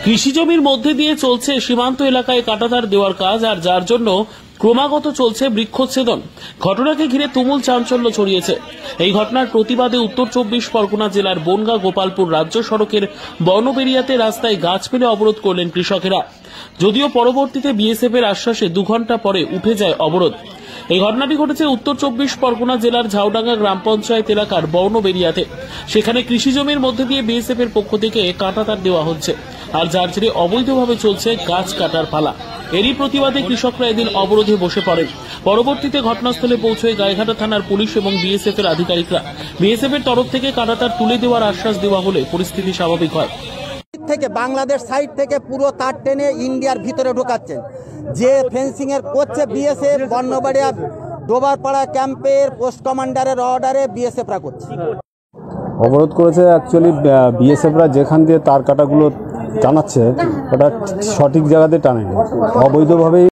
কৃষি জমির মধ্যে দিয়ে চলছে সীমান্ত এলাকায় কাঁটাতার দেওয়ার কাজ, আর যার জন্য ক্রমাগত চলছে বৃক্ষচ্ছেদন। ঘটনাকে ঘিরে তুমুল চাঞ্চল্য ছড়িয়েছে। এই ঘটনার প্রতিবাদে উত্তর 24 পরগনা জেলার বনগাঁ গোপালপুর রাজ্য সড়কের বর্ণবেরিয়াতে রাস্তায় গাছ ফেলে অবরোধ করলেন কৃষকেরা। যদিও পরবর্তীতে বিএসএফ এর আশ্বাসে 2 ঘন্টা পরে উঠে যায় অবরোধ। এই ঘটনাটি ঘটেছে উত্তর 24 পরগনা জেলার ঝাউডাঙ্গা গ্রাম পঞ্চায়েত এলাকার বর্ণবেরিয়াতে। সেখানে কৃষি জমির মধ্যে দিয়ে বিএসএফ এর পক্ষ থেকে কাঁটাতার দেওয়া হচ্ছে, আর যার জেরে অবৈধভাবে চলছে গাছ কাটার পালা। এরই প্রতিবাদে কৃষকরা এদিন অবরোধে বসে পড়েন। পরবর্তীতে ঘটনাস্থলে পৌঁছয় গাইঘাটা থানার পুলিশ এবং বিএসএফ এর আধিকারিকরা। বিএসএফ এর তরফ থেকে কাঁটাতার তুলে দেওয়ার আশ্বাস দেওয়া হলে পরিস্থিতি স্বাভাবিক হয়। থেকে বাংলাদেশ সাইড থেকে পুরো তার টেনে ইন্ডিয়ার ভিতরে ঢোকাচ্ছেন, যে ফেন্সিং এর করছে বিএসএফ। বর্ণবাড়িয়া ডোবারপাড়া ক্যাম্পের পোস্ট কমান্ডারের অর্ডারে বিএসএফরা করছে। অবরোধ করেছে অ্যাকচুয়ালি বিএসএফরা যেখান দিয়ে তার কাটাগুলো টানাচ্ছে ওটা সঠিক জায়গাতে টানেনি, অবৈধভাবেই